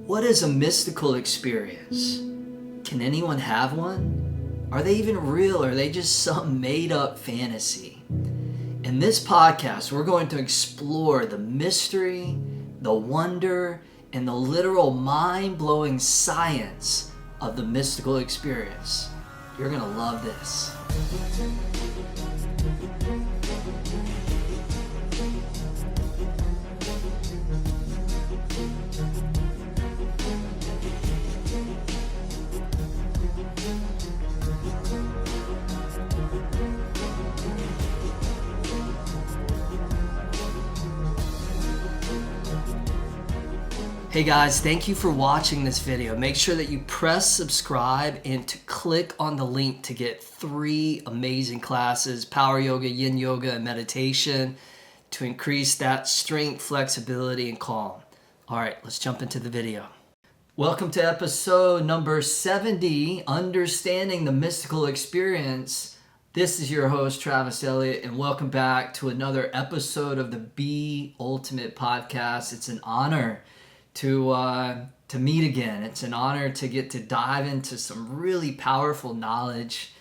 What is a mystical experience? Can anyone have one? Are they even real, or are they just some made-up fantasy? In this podcast, we're going to explore the mystery, the wonder, and the literal mind-blowing science of the mystical experience. You're going to love this. Hey guys, thank you for watching this video. Make sure that you press subscribe and to click on the link to get 3 amazing classes, Power Yoga, Yin Yoga, and meditation to increase that strength, flexibility, and calm. All right, let's jump into the video. Welcome to episode number 70, Understanding the Mystical Experience. This is your host, Travis Elliott, and welcome back to another episode of the Be Ultimate podcast. It's an honor to meet again. It's an honor to get to dive into some really powerful knowledge.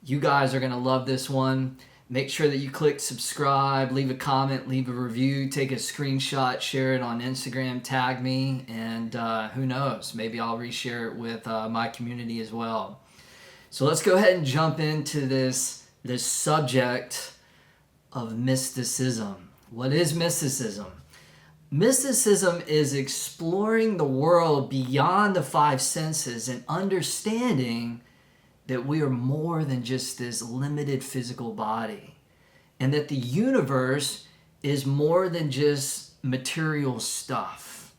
You guys are going to love this one. Make sure that you click subscribe, leave a comment, leave a review, take a screenshot, share it on Instagram, tag me, and who knows, maybe I'll reshare it with my community as well. So let's go ahead and jump into this subject of mysticism. What is mysticism? Mysticism is exploring the world beyond the 5 senses and understanding that we are more than just this limited physical body, and that the universe is more than just material stuff.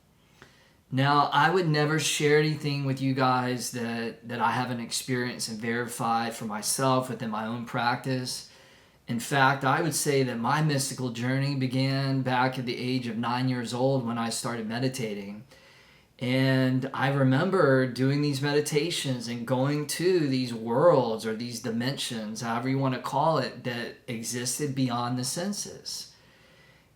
Now, I would never share anything with you guys that I haven't experienced and verified for myself within my own practice. In fact, I would say that my mystical journey began back at the age of 9 years old when I started meditating. And I remember doing these meditations and going to these worlds or these dimensions, however you want to call it, that existed beyond the senses.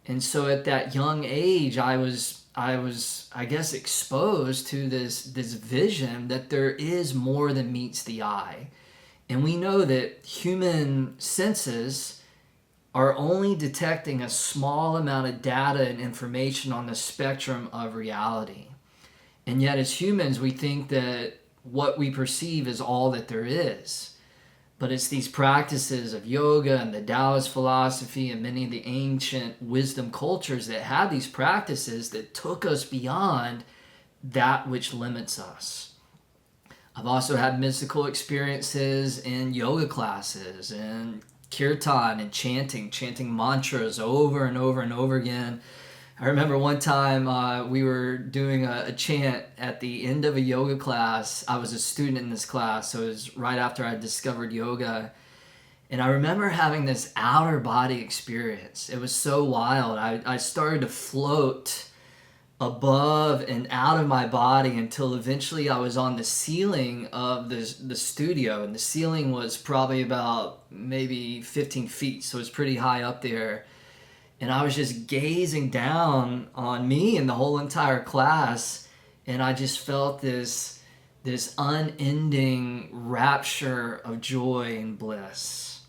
And so at that young age, I was, I guess, exposed to this vision that there is more than meets the eye. And we know that human senses are only detecting a small amount of data and information on the spectrum of reality. And yet as humans, we think that what we perceive is all that there is. But it's these practices of yoga and the Taoist philosophy and many of the ancient wisdom cultures that had these practices that took us beyond that which limits us. I've also had mystical experiences in yoga classes and kirtan and chanting mantras over and over and over again. I remember one time we were doing a chant at the end of a yoga class. I was a student in this class, so it was right after I discovered yoga. And I remember having this outer body experience. It was so wild. I started to float above and out of my body until eventually I was on the ceiling of the studio, and the ceiling was probably about maybe 15 feet, so it's pretty high up there. And I was just gazing down on me and the whole entire class, and I just felt this unending rapture of joy and bliss.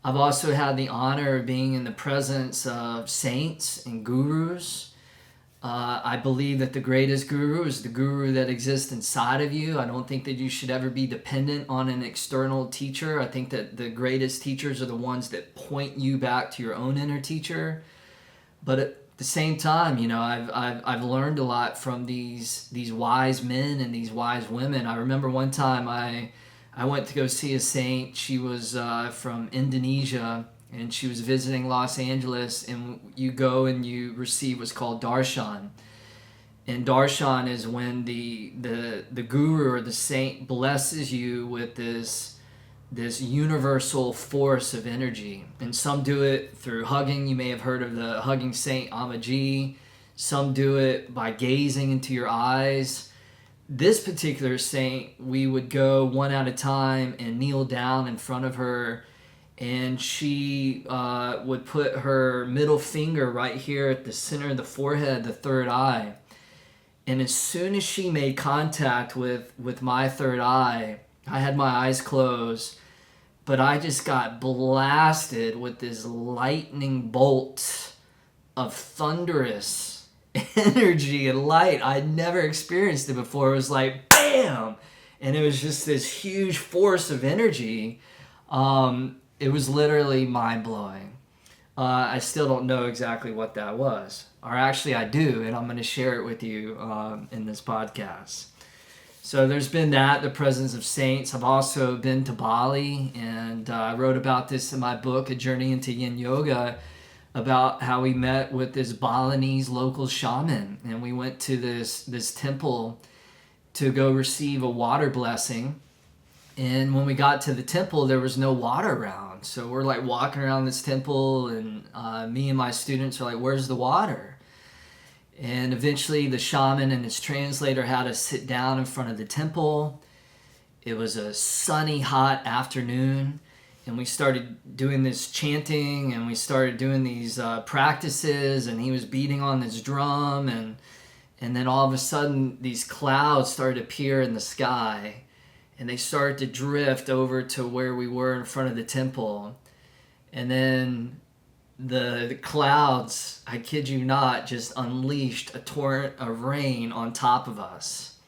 I've also had the honor of being in the presence of saints and gurus. I believe that the greatest guru is the guru that exists inside of you. I don't think that you should ever be dependent on an external teacher. I think that the greatest teachers are the ones that point you back to your own inner teacher. But at the same time, you know, I've learned a lot from these wise men and these wise women. I remember one time I went to go see a saint. She was from Indonesia, and she was visiting Los Angeles, and you go and you receive what's called Darshan. And Darshan is when the guru or the saint blesses you with this universal force of energy. And some do it through hugging. You may have heard of the hugging saint Amaji. Some do it by gazing into your eyes. This particular saint, we would go one at a time and kneel down in front of her, and she would put her middle finger right here at the center of the forehead, the third eye. And as soon as she made contact with my third eye, I had my eyes closed, but I just got blasted with this lightning bolt of thunderous energy and light. I'd never experienced it before. It was like, bam! And it was just this huge force of energy. It was literally mind-blowing. I still don't know exactly what that was. Or actually I do, and I'm going to share it with you in this podcast. So there's been that, the presence of saints. I've also been to Bali, and I wrote about this in my book, A Journey into Yin Yoga, about how we met with this Balinese local shaman, and we went to this temple to go receive a water blessing. And when we got to the temple, there was no water around. So we're like walking around this temple, and me and my students are like, where's the water? And eventually the shaman and his translator had us sit down in front of the temple. It was a sunny, hot afternoon. And we started doing this chanting, and we started doing these practices, and he was beating on this drum. And then all of a sudden, these clouds started to appear in the sky. And they started to drift over to where we were in front of the temple. And then the clouds, I kid you not, just unleashed a torrent of rain on top of us.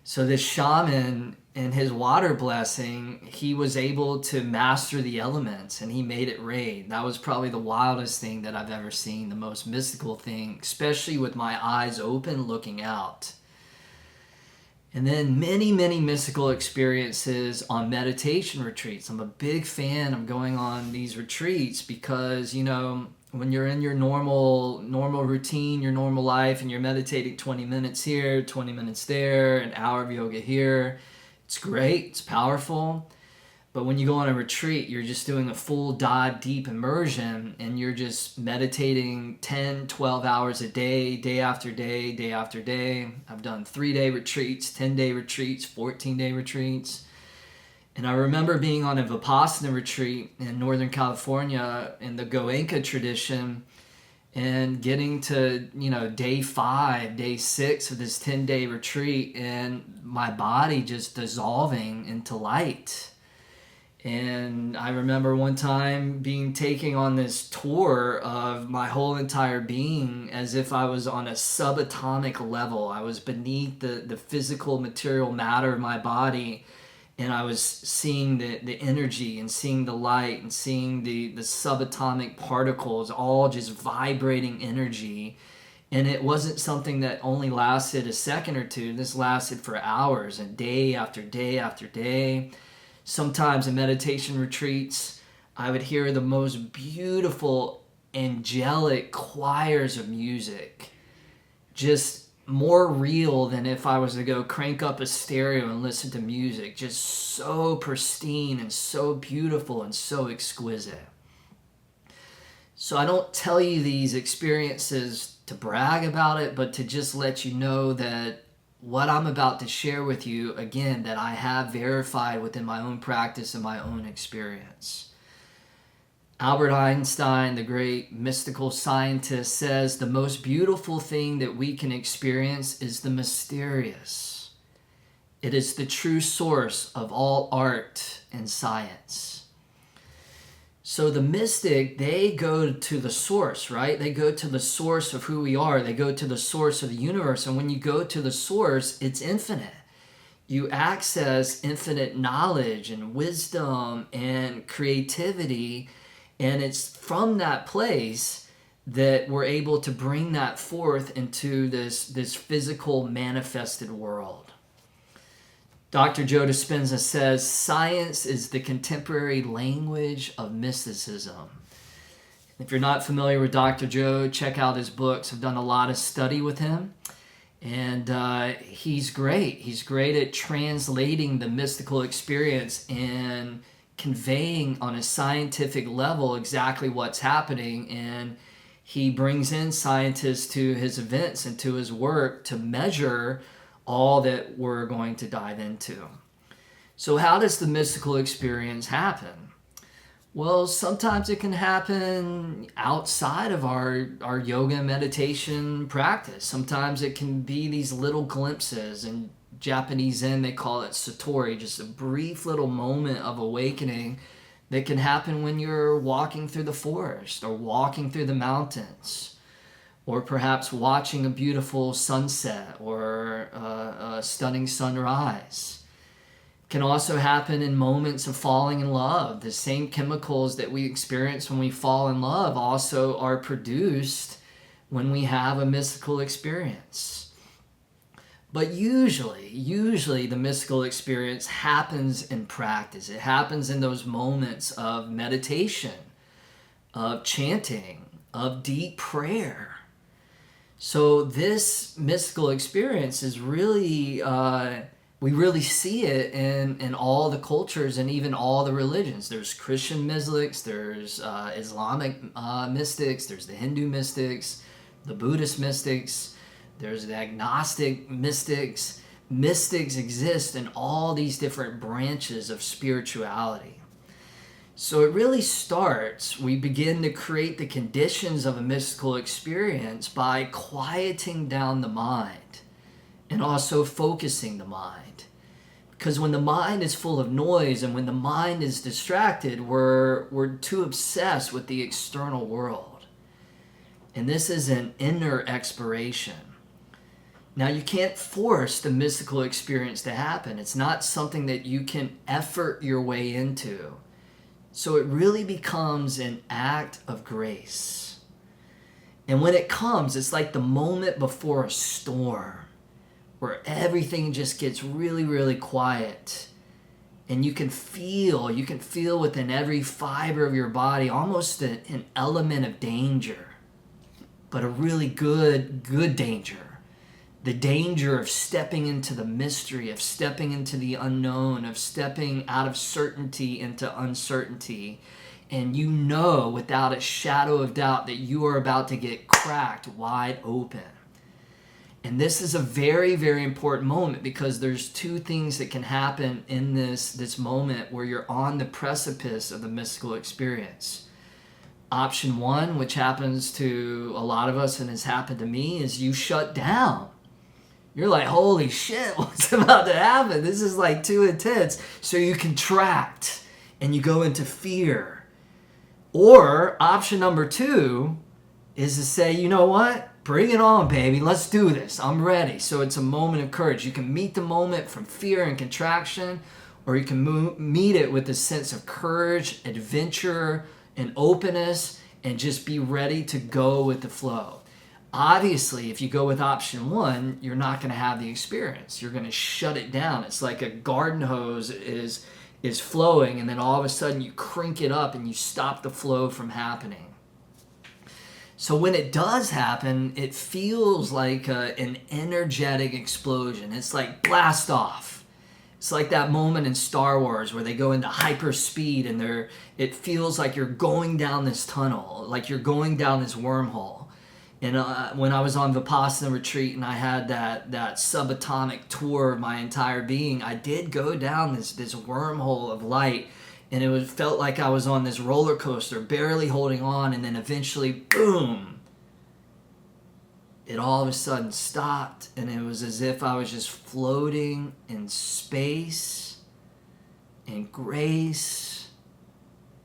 So this shaman, in his water blessing, he was able to master the elements, and he made it rain. That was probably the wildest thing that I've ever seen, the most mystical thing, especially with my eyes open looking out. And then many, many mystical experiences on meditation retreats. I'm a big fan of going on these retreats because, you know, when you're in your normal routine, your normal life, and you're meditating 20 minutes here, 20 minutes there, an hour of yoga here, it's great, it's powerful. But when you go on a retreat, you're just doing a full dive, deep immersion, and you're just meditating 10, 12 hours a day, day after day, day after day. I've done 3-day retreats, 10-day retreats, 14-day retreats. And I remember being on a Vipassana retreat in Northern California in the Goenka tradition, and getting to, you know, day 5, day 6 of this 10-day retreat, and my body just dissolving into light. And I remember one time being taken on this tour of my whole entire being as if I was on a subatomic level. I was beneath the physical material matter of my body, and I was seeing the energy and seeing the light and seeing the subatomic particles all just vibrating energy. And it wasn't something that only lasted a second or two. This lasted for hours, and day after day after day. Sometimes in meditation retreats, I would hear the most beautiful, angelic choirs of music. Just more real than if I was to go crank up a stereo and listen to music. Just so pristine and so beautiful and so exquisite. So I don't tell you these experiences to brag about it, but to just let you know that what I'm about to share with you, again, that I have verified within my own practice and my own experience. Albert Einstein, the great mystical scientist, says the most beautiful thing that we can experience is the mysterious. It is the true source of all art and science. So the mystic, they go to the source, right? They go to the source of who we are. They go to the source of the universe. And when you go to the source, it's infinite. You access infinite knowledge and wisdom and creativity. And it's from that place that we're able to bring that forth into this physical manifested world. Dr. Joe Dispenza says, science is the contemporary language of mysticism. If you're not familiar with Dr. Joe, check out his books. I've done a lot of study with him. And he's great. He's great at translating the mystical experience and conveying on a scientific level exactly what's happening. And he brings in scientists to his events and to his work to measure all that we're going to dive into. So how does the mystical experience happen? Well, sometimes it can happen outside of our yoga and meditation practice. Sometimes it can be these little glimpses. In Japanese Zen, they call it satori, just a brief little moment of awakening that can happen when you're walking through the forest or walking through the mountains, or perhaps watching a beautiful sunset or a stunning sunrise. Can also happen in moments of falling in love. The same chemicals that we experience when we fall in love also are produced when we have a mystical experience. But usually the mystical experience happens in practice. It happens in those moments of meditation, of chanting, of deep prayer. So this mystical experience is really, we really see it in all the cultures and even all the religions. There's Christian mystics, there's Islamic mystics, there's the Hindu mystics, the Buddhist mystics, there's the agnostic mystics. Mystics exist in all these different branches of spirituality. So it really starts, we begin to create the conditions of a mystical experience by quieting down the mind and also focusing the mind. Because when the mind is full of noise and when the mind is distracted, we're too obsessed with the external world. And this is an inner exploration. Now, you can't force the mystical experience to happen. It's not something that you can effort your way into. So it really becomes an act of grace. And when it comes, it's like the moment before a storm, where everything just gets really, really quiet. And you can feel within every fiber of your body almost an element of danger, but a really good danger. The danger of stepping into the mystery, of stepping into the unknown, of stepping out of certainty into uncertainty. And you know without a shadow of doubt that you are about to get cracked wide open. And this is a very, very important moment because there's two things that can happen in this moment where you're on the precipice of the mystical experience. Option one, which happens to a lot of us and has happened to me, is you shut down. You're like, holy shit, what's about to happen? This is like too intense. So you contract and you go into fear. Or option number two is to say, you know what? Bring it on, baby. Let's do this. I'm ready. So it's a moment of courage. You can meet the moment from fear and contraction, or you can meet it with a sense of courage, adventure, and openness, and just be ready to go with the flow. Obviously, if you go with option one, you're not going to have the experience. You're going to shut it down. It's like a garden hose is flowing, and then all of a sudden you crank it up and you stop the flow from happening. So when it does happen, it feels like an energetic explosion. It's like blast off. It's like that moment in Star Wars where they go into hyper speed and it feels like you're going down this tunnel, like you're going down this wormhole. And when I was on Vipassana retreat and I had that subatomic tour of my entire being, I did go down this wormhole of light, and it felt like I was on this roller coaster, barely holding on, and then eventually, boom! It all of a sudden stopped, and it was as if I was just floating in space, and grace,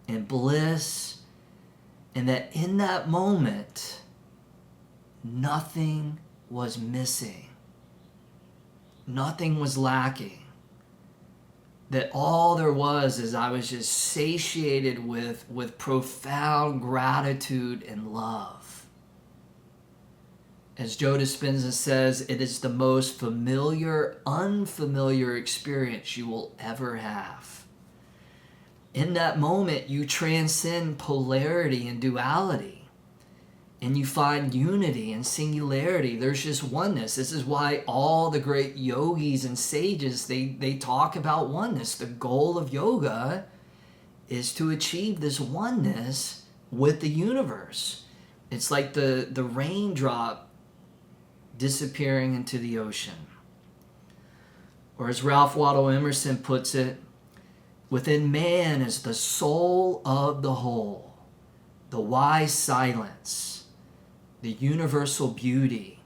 and bliss, and that in that moment, nothing was missing. Nothing was lacking. That all there was is I was just satiated with profound gratitude and love. As Joe Dispenza says, it is the most familiar, unfamiliar experience you will ever have. In that moment, you transcend polarity and duality. And you find unity and singularity. There's just oneness. This is why all the great yogis and sages, they talk about oneness. The goal of yoga is to achieve this oneness with the universe. It's like the raindrop disappearing into the ocean. Or as Ralph Waldo Emerson puts it, Within man is the soul of the whole, the wise silence, the universal beauty,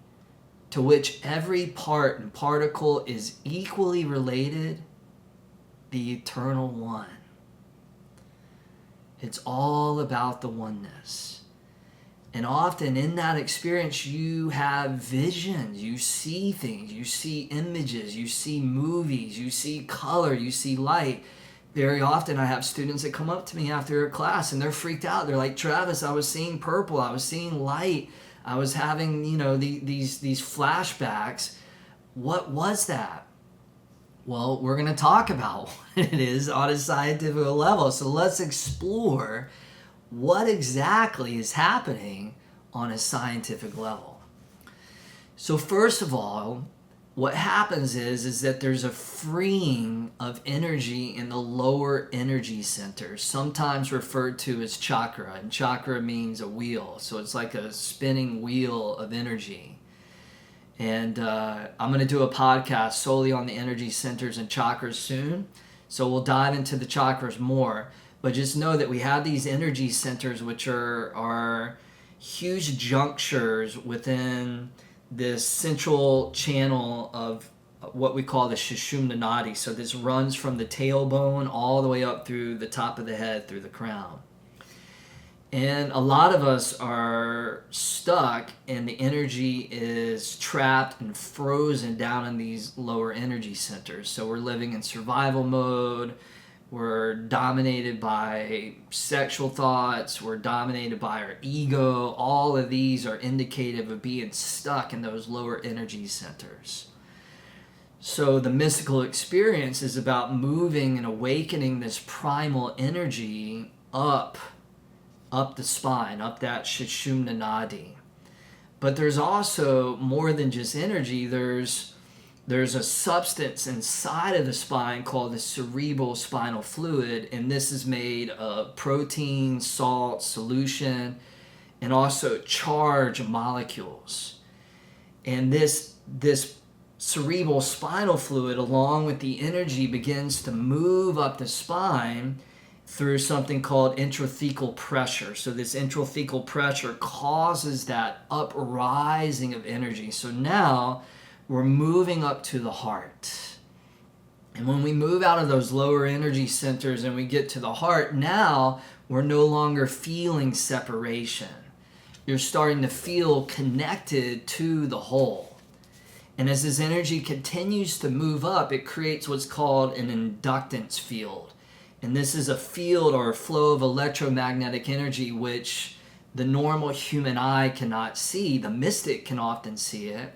to which every part and particle is equally related, the eternal one. It's all about the oneness. And often in that experience, you have visions, you see things, you see images, you see movies, you see color, you see light. Very often I have students that come up to me after a class and they're freaked out. They're like, Travis, I was seeing purple, I was seeing light, I was having, these flashbacks. What was that? Well, we're going to talk about what it is on a scientific level. So let's explore what exactly is happening on a scientific level. So first of all, what happens is that there's a freeing of energy in the lower energy centers, sometimes referred to as chakra. And chakra means a wheel. So it's like a spinning wheel of energy. And I'm going to do a podcast solely on the energy centers and chakras soon. So we'll dive into the chakras more. But just know that we have these energy centers, which are huge junctures within this central channel of what we call the Sushumna Nadi. So this runs from the tailbone all the way up through the top of the head, through the crown. And a lot of us are stuck and the energy is trapped and frozen down in these lower energy centers. So we're living in survival mode. We're dominated by sexual thoughts. We're dominated by our ego. All of these are indicative of being stuck in those lower energy centers. So the mystical experience is about moving and awakening this primal energy up the spine, up that Sushumna Nadi. But there's also more than just energy. There's a substance inside of the spine called the cerebral spinal fluid, and this is made of protein, salt, solution, and also charge molecules. And this cerebral spinal fluid, along with the energy, begins to move up the spine through something called intrathecal pressure. So this intrathecal pressure causes that uprising of energy. So now we're moving up to the heart. And when we move out of those lower energy centers and we get to the heart, now we're no longer feeling separation. You're starting to feel connected to the whole. And as this energy continues to move up, it creates what's called an inductance field. And this is a field or a flow of electromagnetic energy which the normal human eye cannot see. The mystic can often see it.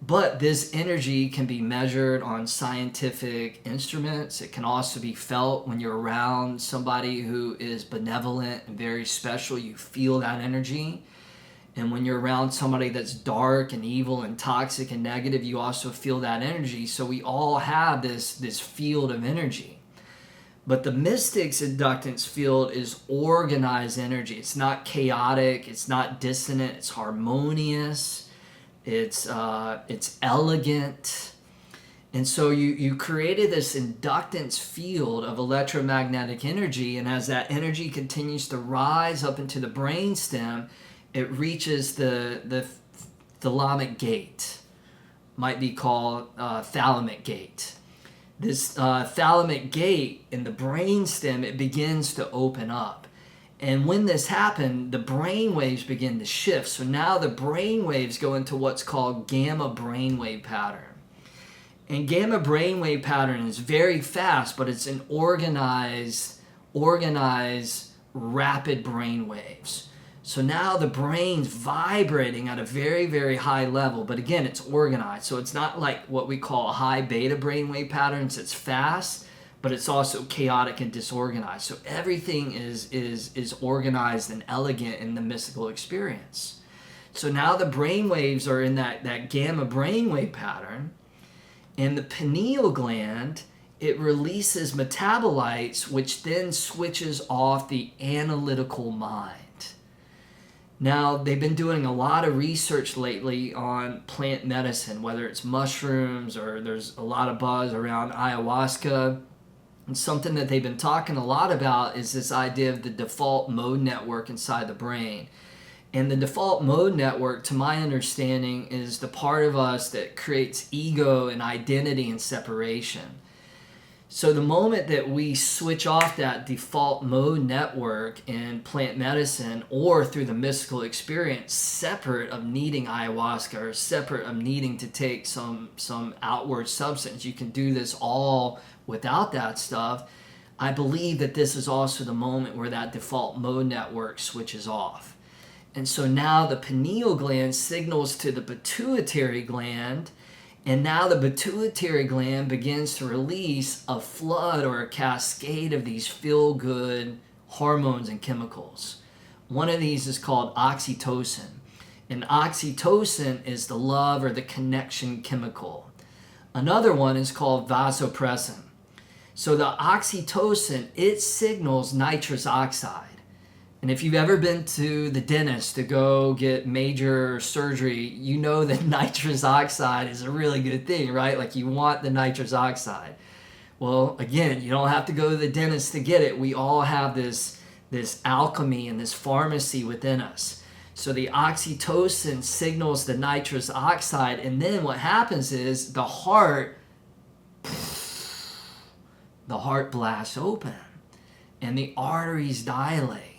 But this energy can be measured on scientific instruments. It can also be felt when you're around somebody who is benevolent and very special. You feel that energy. And when you're around somebody that's dark and evil and toxic and negative, you also feel that energy. So we all have this field of energy. But the mystic's inductance field is organized energy. It's not chaotic. It's not dissonant. It's harmonious. It's elegant. And so you created this inductance field of electromagnetic energy, and as that energy continues to rise up into the brainstem, it reaches the thalamic gate, might be called thalamic gate. This thalamic gate in the brainstem, it begins to open up. And when this happened, the brain waves begin to shift. So now the brain waves go into what's called gamma brainwave pattern. And gamma brainwave pattern is very fast, but it's an organized, rapid brain waves. So now the brain's vibrating at a very, very high level. But again, it's organized. So it's not like what we call high beta brainwave patterns. It's fast, but it's also chaotic and disorganized. So everything is organized and elegant in the mystical experience. So now the brain waves are in that gamma brainwave pattern, and the pineal gland, it releases metabolites, which then switches off the analytical mind. Now, they've been doing a lot of research lately on plant medicine, whether it's mushrooms or there's a lot of buzz around ayahuasca. And something that they've been talking a lot about is this idea of the default mode network inside the brain. And the default mode network, to my understanding, is the part of us that creates ego and identity and separation. So the moment that we switch off that default mode network in plant medicine or through the mystical experience, separate of needing ayahuasca or separate of needing to take some outward substance, you can do this all without that stuff. I believe that this is also the moment where that default mode network switches off. And so now the pineal gland signals to the pituitary gland, and now the pituitary gland begins to release a flood or a cascade of these feel-good hormones and chemicals. One of these is called oxytocin. And oxytocin is the love or the connection chemical. Another one is called vasopressin. So the oxytocin, it signals nitrous oxide. And if you've ever been to the dentist to go get major surgery, you know that nitrous oxide is a really good thing, right? Like you want the nitrous oxide. Well, again, you don't have to go to the dentist to get it. We all have this alchemy and this pharmacy within us. So the oxytocin signals the nitrous oxide, and then what happens is the heart blasts open and the arteries dilate.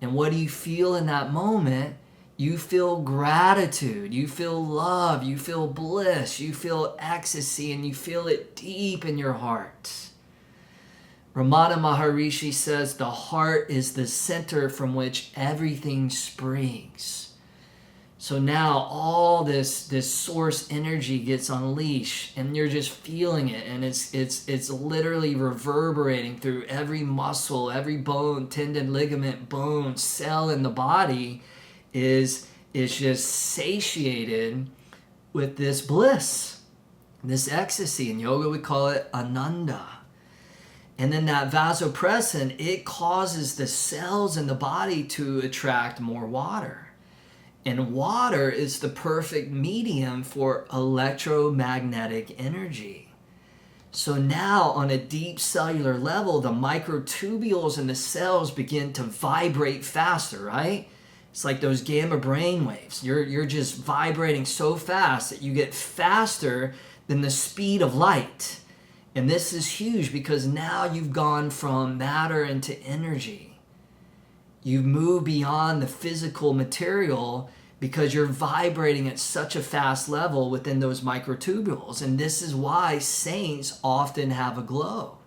And what do you feel in that moment? You feel gratitude, you feel love, you feel bliss, you feel ecstasy, and you feel it deep in your heart. Ramana Maharishi says the heart is the center from which everything springs. So now all this source energy gets unleashed, and you're just feeling it, and it's literally reverberating through every muscle, every bone, tendon, ligament, bone, cell in the body is just satiated with this bliss, this ecstasy. In yoga we call it ananda. And then that vasopressin, it causes the cells in the body to attract more water. And water is the perfect medium for electromagnetic energy. So now on a deep cellular level, the microtubules in the cells begin to vibrate faster, right? It's like those gamma brainwaves. You're just vibrating so fast that you get faster than the speed of light. And this is huge because now you've gone from matter into energy. You've moved beyond the physical material because you're vibrating at such a fast level within those microtubules. And this is why saints often have a glow.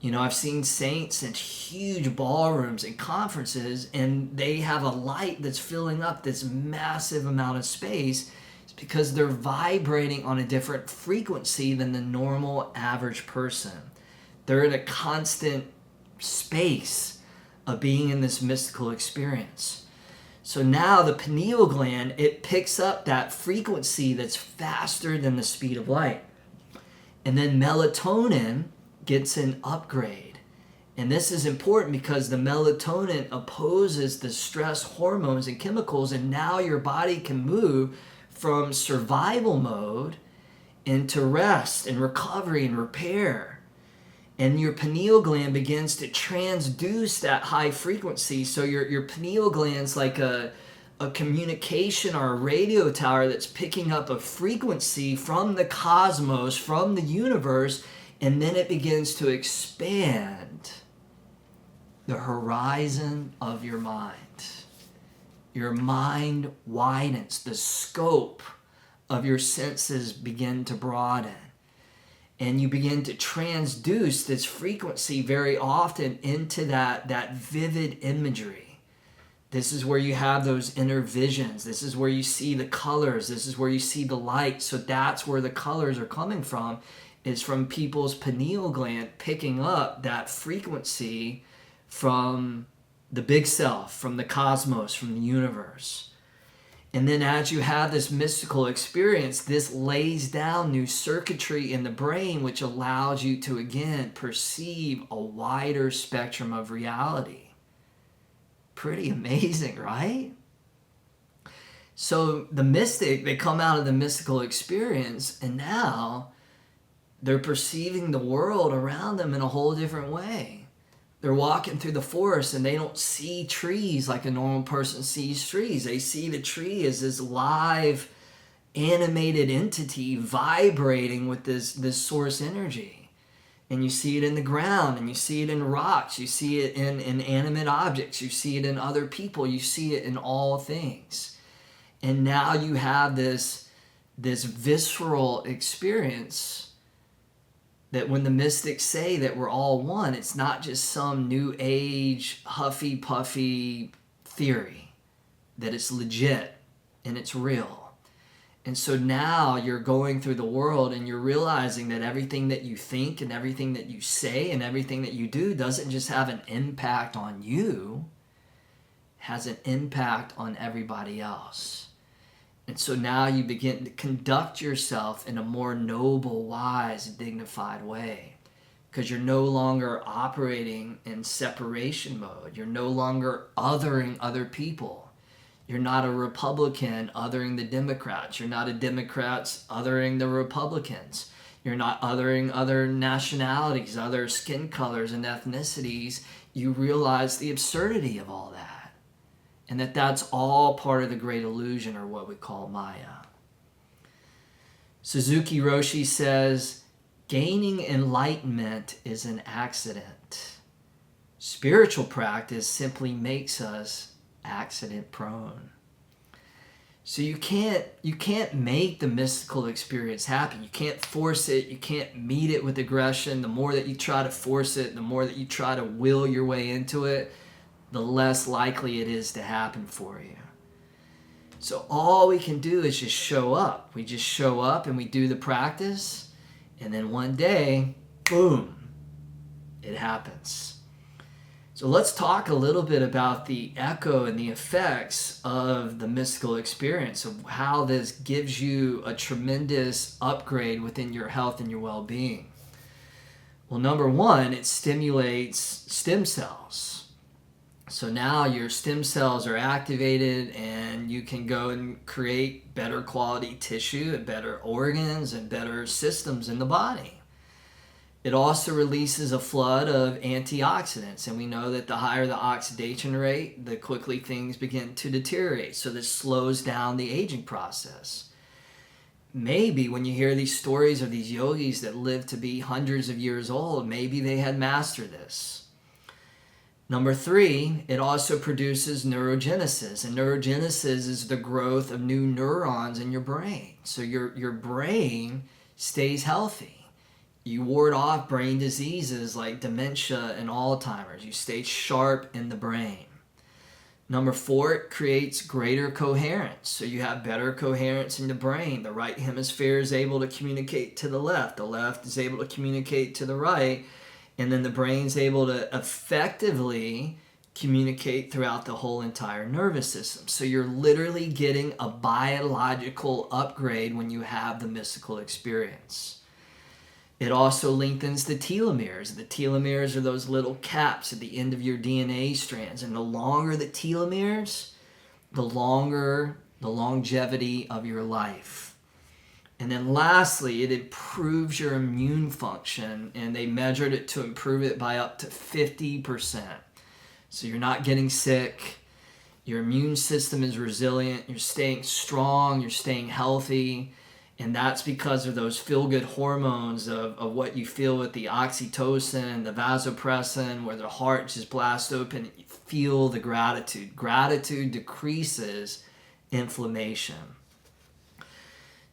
You know, I've seen saints in huge ballrooms and conferences, and they have a light that's filling up this massive amount of space. It's because they're vibrating on a different frequency than the normal average person. They're in a constant space of being in this mystical experience. So now the pineal gland, it picks up that frequency that's faster than the speed of light. And then melatonin gets an upgrade. And this is important because the melatonin opposes the stress hormones and chemicals, and now your body can move from survival mode into rest and recovery and repair. And your pineal gland begins to transduce that high frequency. So your pineal gland's like a communication or a radio tower that's picking up a frequency from the cosmos, from the universe, and then it begins to expand the horizon of your mind. Your mind widens. The scope of your senses begin to broaden. And you begin to transduce this frequency very often into that vivid imagery. This is where you have those inner visions. This is where you see the colors. This is where you see the light. So that's where the colors are coming from, is from people's pineal gland picking up that frequency from the big self, from the cosmos, from the universe. And then as you have this mystical experience, this lays down new circuitry in the brain, which allows you to, again, perceive a wider spectrum of reality. Pretty amazing, right? So the mystic, they come out of the mystical experience, and now they're perceiving the world around them in a whole different way. They're walking through the forest and they don't see trees like a normal person sees trees. They see the tree as this live, animated entity vibrating with this source energy. And you see it in the ground, and you see it in rocks, you see it in inanimate objects, you see it in other people, you see it in all things. And now you have this visceral experience that when the mystics say that we're all one, it's not just some new age, huffy puffy theory, that it's legit and it's real. And so now you're going through the world and you're realizing that everything that you think and everything that you say and everything that you do doesn't just have an impact on you, it has an impact on everybody else. And so now you begin to conduct yourself in a more noble, wise, dignified way, because you're no longer operating in separation mode. You're no longer othering other people. You're not a Republican othering the Democrats. You're not a Democrats othering the Republicans. You're not othering other nationalities, other skin colors and ethnicities. You realize the absurdity of all that. And that's all part of the great illusion, or what we call Maya. Suzuki Roshi says, gaining enlightenment is an accident. Spiritual practice simply makes us accident prone. So you can't make the mystical experience happen. You can't force it. You can't meet it with aggression. The more that you try to force it, the more that you try to will your way into it, the less likely it is to happen for you. So all we can do is just show up. We just show up and we do the practice, and then one day, boom, it happens. So let's talk a little bit about the echo and the effects of the mystical experience, of how this gives you a tremendous upgrade within your health and your well-being. Well, number one, it stimulates stem cells. So now your stem cells are activated and you can go and create better quality tissue and better organs and better systems in the body. It also releases a flood of antioxidants, and we know that the higher the oxidation rate, the quickly things begin to deteriorate. So this slows down the aging process. Maybe when you hear these stories of these yogis that live to be hundreds of years old, maybe they had mastered this. Number three, it also produces neurogenesis. And neurogenesis is the growth of new neurons in your brain. So your brain stays healthy. You ward off brain diseases like dementia and Alzheimer's. You stay sharp in the brain. Number four, it creates greater coherence. So you have better coherence in the brain. The right hemisphere is able to communicate to the left. The left is able to communicate to the right. And then the brain's able to effectively communicate throughout the whole entire nervous system. So you're literally getting a biological upgrade when you have the mystical experience. It also lengthens the telomeres. The telomeres are those little caps at the end of your DNA strands. And the longer the telomeres, the longer the longevity of your life. And then lastly, it improves your immune function, and they measured it to improve it by up to 50%. So you're not getting sick, your immune system is resilient, you're staying strong, you're staying healthy, and that's because of those feel-good hormones of what you feel with the oxytocin, the vasopressin, where the heart just blasts open, and you feel the gratitude. Gratitude decreases inflammation.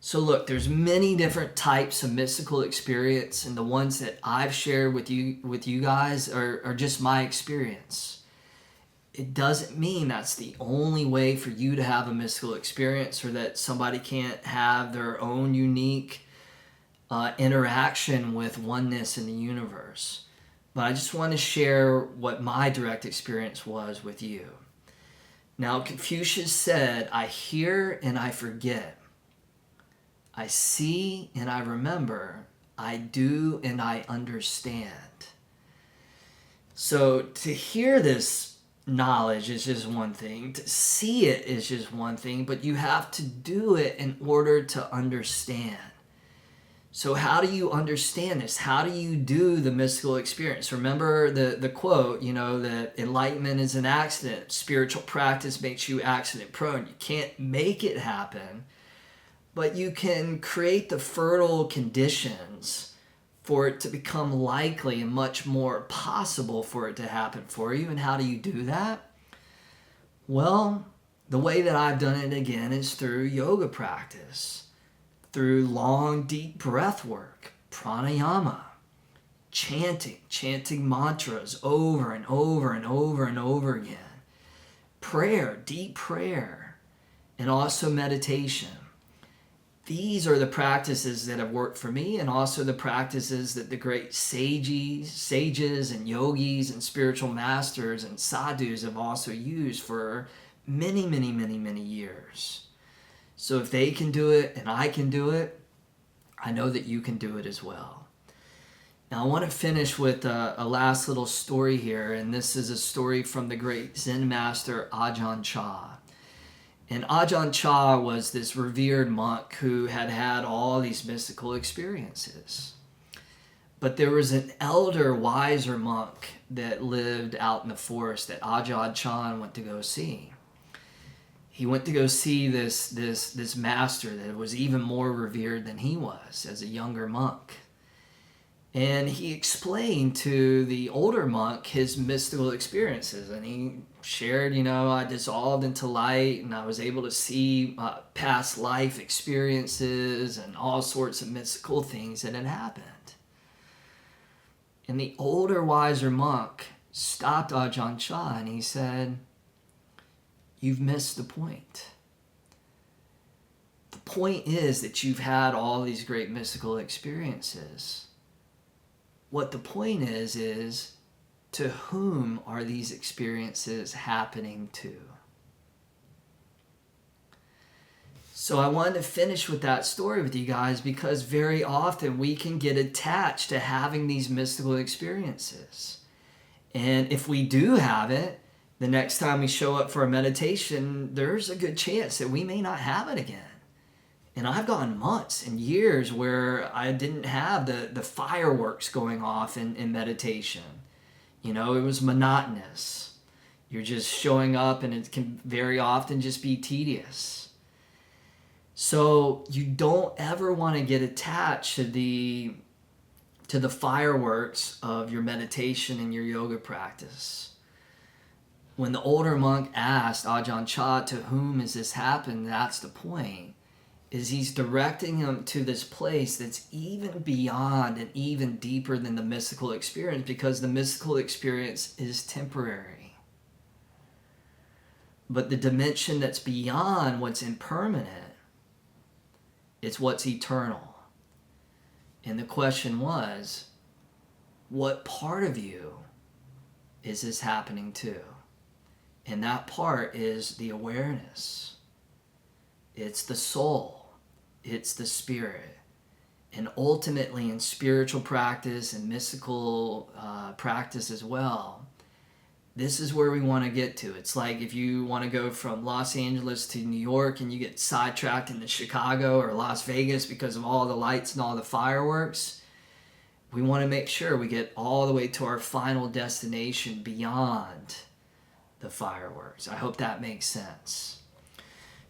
So look, there's many different types of mystical experience, and the ones that I've shared with you guys are just my experience. It doesn't mean that's the only way for you to have a mystical experience, or that somebody can't have their own unique interaction with oneness in the universe. But I just want to share what my direct experience was with you. Now, Confucius said, I hear and I forget. I see and I remember, I do and I understand. So to hear this knowledge is just one thing, to see it is just one thing, but you have to do it in order to understand. So how do you understand this? How do you do the mystical experience? Remember the quote, that enlightenment is an accident. Spiritual practice makes you accident prone. You can't make it happen, but you can create the fertile conditions for it to become likely and much more possible for it to happen for you. And how do you do that? Well, the way that I've done it again is through yoga practice, through long, deep breath work, pranayama, chanting mantras over and over and over and over again, prayer, deep prayer, and also meditation. These are the practices that have worked for me, and also the practices that the great sages and yogis and spiritual masters and sadhus have also used for many, many, many, many years. So if they can do it and I can do it, I know that you can do it as well. Now I want to finish with a last little story here, and this is a story from the great Zen master Ajahn Chah. And Ajahn Chah was this revered monk who had had all these mystical experiences. But there was an elder, wiser monk that lived out in the forest that Ajahn Chah went to go see. He went to go see this master that was even more revered than he was as a younger monk. And he explained to the older monk his mystical experiences. And he shared, I dissolved into light and I was able to see past life experiences and all sorts of mystical things that had happened. And the older, wiser monk stopped Ajahn Chah and he said, "You've missed the point. The point is that you've had all these great mystical experiences. What the point is to whom are these experiences happening to?" So I wanted to finish with that story with you guys because very often we can get attached to having these mystical experiences. And if we do have it, the next time we show up for a meditation, there's a good chance that we may not have it again. And I've gone months and years where I didn't have the fireworks going off in meditation. It was monotonous. You're just showing up and it can very often just be tedious. So you don't ever want to get attached to the fireworks of your meditation and your yoga practice. When the older monk asked Ajahn Chah, "To whom has this happened?" that's the point. Is he's directing him to this place that's even beyond and even deeper than the mystical experience, because the mystical experience is temporary. But the dimension that's beyond what's impermanent, it's what's eternal. And the question was, what part of you is this happening to? And that part is the awareness. It's the soul. It's the spirit. And ultimately in spiritual practice and mystical practice as well, this is where we want to get to. It's like if you want to go from Los Angeles to New York and you get sidetracked into Chicago or Las Vegas because of all the lights and all the fireworks, we want to make sure we get all the way to our final destination beyond the fireworks. I hope that makes sense.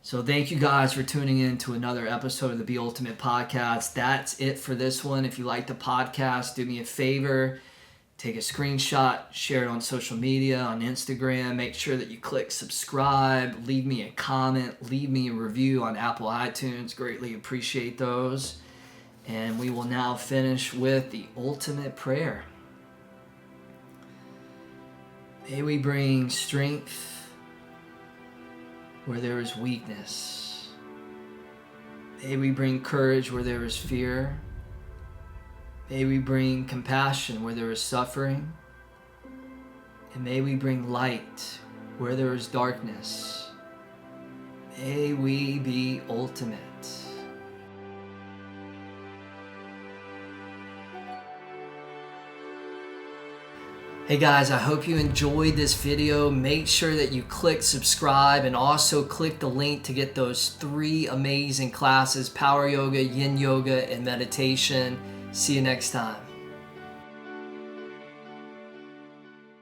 So thank you guys for tuning in to another episode of the Be Ultimate Podcast. That's it for this one. If you like the podcast, do me a favor. Take a screenshot, share it on social media, on Instagram. Make sure that you click subscribe. Leave me a comment. Leave me a review on Apple iTunes. Greatly appreciate those. And we will now finish with the ultimate prayer. May we bring strength where there is weakness. May we bring courage where there is fear. May we bring compassion where there is suffering. And may we bring light where there is darkness. May we be ultimate. Hey guys, I hope you enjoyed this video. Make sure that you click subscribe and also click the link to get those 3 amazing classes: Power Yoga, Yin Yoga, and Meditation. See you next time.